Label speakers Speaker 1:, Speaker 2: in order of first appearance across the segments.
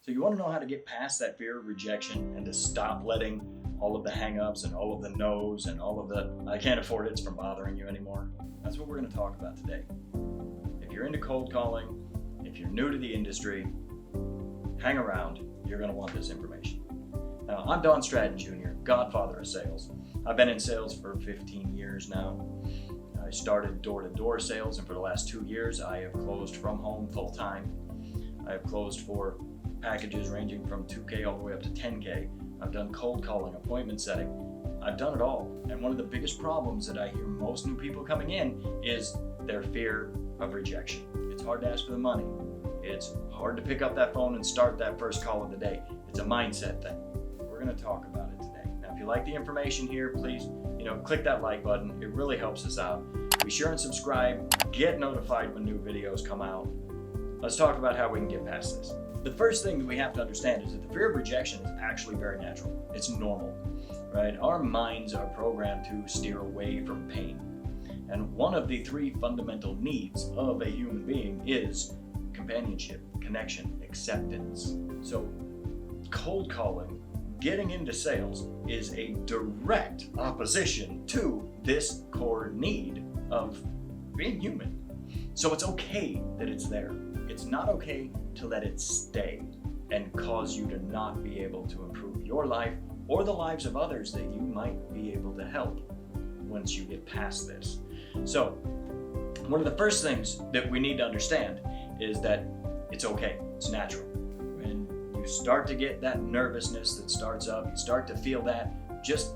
Speaker 1: So you want to know how to get past that fear of rejection and to stop letting all of the hang-ups and all of the no's and all of the I can't afford it's from bothering you anymore. That's what we're going to talk about today. If you're into cold calling, if you're new to the industry, hang around. You're going to want this information. Now, I'm Stratton Jr., godfather of sales. I've been in sales for 15 years now. I started door-to-door sales, and for the last 2 years, I have closed from home full-time. I have closed for packages ranging from 2K all the way up to 10K. I've done cold calling, appointment setting. I've done it all. And one of the biggest problems that I hear most new people coming in is their fear of rejection. It's hard to ask for the money. It's hard to pick up that phone and start that first call of the day. It's a mindset thing. We're going to talk about it today. Now, if you like the information here, please, click that like button. It really helps us out. Be sure and subscribe. Get notified when new videos come out. Let's talk about how we can get past this. The first thing that we have to understand is that the fear of rejection is actually very natural. It's normal, right? Our minds are programmed to steer away from pain. And one of the 3 fundamental needs of a human being is companionship, connection, acceptance. So cold calling, getting into sales, is a direct opposition to this core need of being human. So it's okay that it's there. It's not okay to let it stay and cause you to not be able to improve your life or the lives of others that you might be able to help once you get past this. So one of the first things that we need to understand is that it's okay. It's natural. When you start to get that nervousness that starts up, you start to feel that, just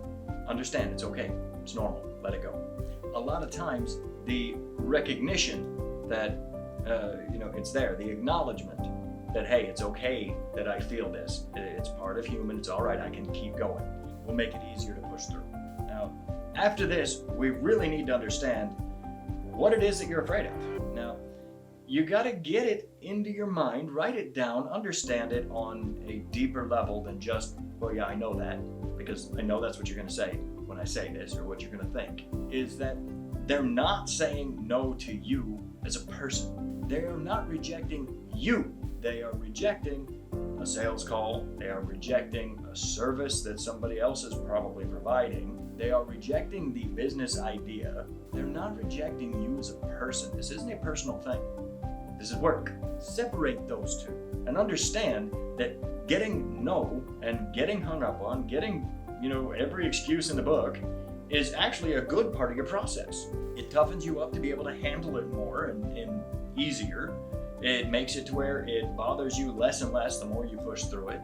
Speaker 1: understand it's okay. It's normal. Let it go. A lot of times the recognition that it's there, the acknowledgement that, hey, it's okay that I feel this. It's part of human. It's all right. I can keep going. We'll make it easier to push through. Now, after this, we really need to understand what it is that you're afraid of. Now, you got to get it into your mind, write it down, understand it on a deeper level than just, well, yeah, I know that, because I know that's what you're going to say when I say this, or what you're going to think, is that they're not saying no to you as a person. They are not rejecting you. They are rejecting a sales call. They are rejecting a service that somebody else is probably providing. They are rejecting the business idea. They're not rejecting you as a person. This isn't a personal thing. This is work. Separate those two and understand that getting no and getting hung up on, getting, every excuse in the book is actually a good part of your process. It toughens you up to be able to handle it more and easier. It makes it to where it bothers you less and less the more you push through it.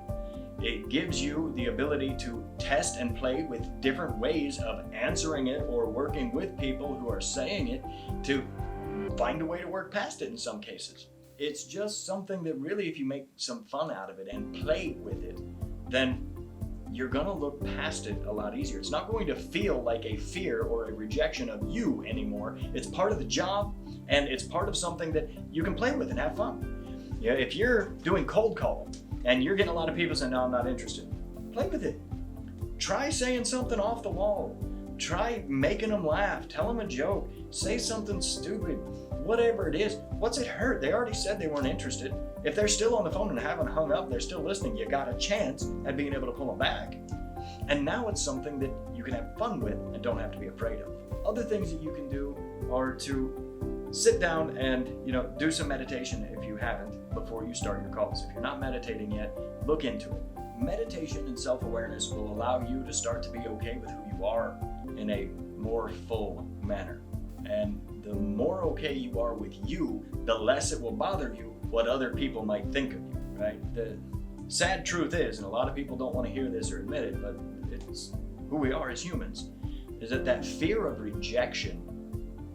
Speaker 1: It gives you the ability to test and play with different ways of answering it or working with people who are saying it to find a way to work past it in some cases. It's just something that really, if you make some fun out of it and play with it, then you're gonna look past it a lot easier. It's not going to feel like a fear or a rejection of you anymore. It's part of the job, and it's part of something that you can play with and have fun. If you're doing cold calling and you're getting a lot of people saying, no, I'm not interested, play with it. Try saying something off the wall. Try making them laugh. Tell them a joke. Say something stupid. Whatever it is. What's it hurt? They already said they weren't interested. If they're still on the phone and haven't hung up, they're still listening, you got a chance at being able to pull them back. And now it's something that you can have fun with and don't have to be afraid of. Other things that you can do are to sit down and do some meditation if you haven't before you start your calls. If you're not meditating yet, look into it. Meditation and self-awareness will allow you to start to be okay with who you are in a more full manner. And the more okay you are with you, the less it will bother you what other people might think of you, right? The sad truth is, and a lot of people don't want to hear this or admit it, but it's who we are as humans, is that fear of rejection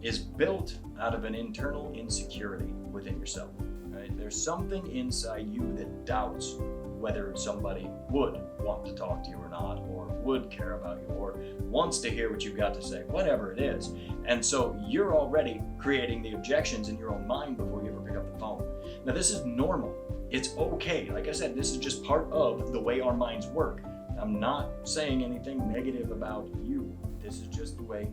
Speaker 1: is built out of an internal insecurity within yourself, right? There's something inside you that doubts whether somebody would want to talk to you or not, or would care about you, or wants to hear what you've got to say, whatever it is. And so you're already creating the objections in your own mind before you ever pick up the phone. Now, this is normal. It's okay. Like I said, this is just part of the way our minds work. I'm not saying anything negative about you. This is just the way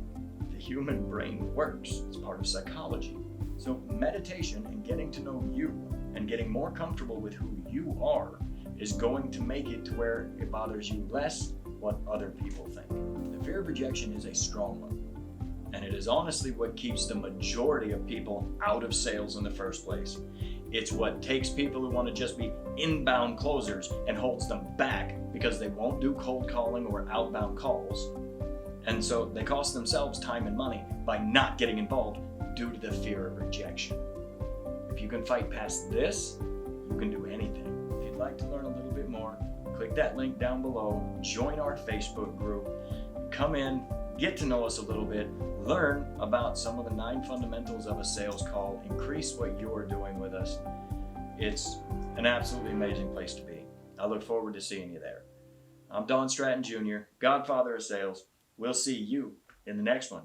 Speaker 1: the human brain works. It's part of psychology. So meditation and getting to know you and getting more comfortable with who you are is going to make it to where it bothers you less what other people think. The fear of rejection is a strong one, and it is honestly what keeps the majority of people out of sales in the first place. It's what takes people who want to just be inbound closers and holds them back because they won't do cold calling or outbound calls. And so they cost themselves time and money by not getting involved due to the fear of rejection. If you can fight past this, you can do anything. If you'd like to learn a little bit more, click that link down below, join our Facebook group, come in, get to know us a little bit, learn about some of the 9 fundamentals of a sales call, increase what you're doing with us. It's an absolutely amazing place to be. I look forward to seeing you there. I'm Stratton Jr., Godfather of Sales. We'll see you in the next one.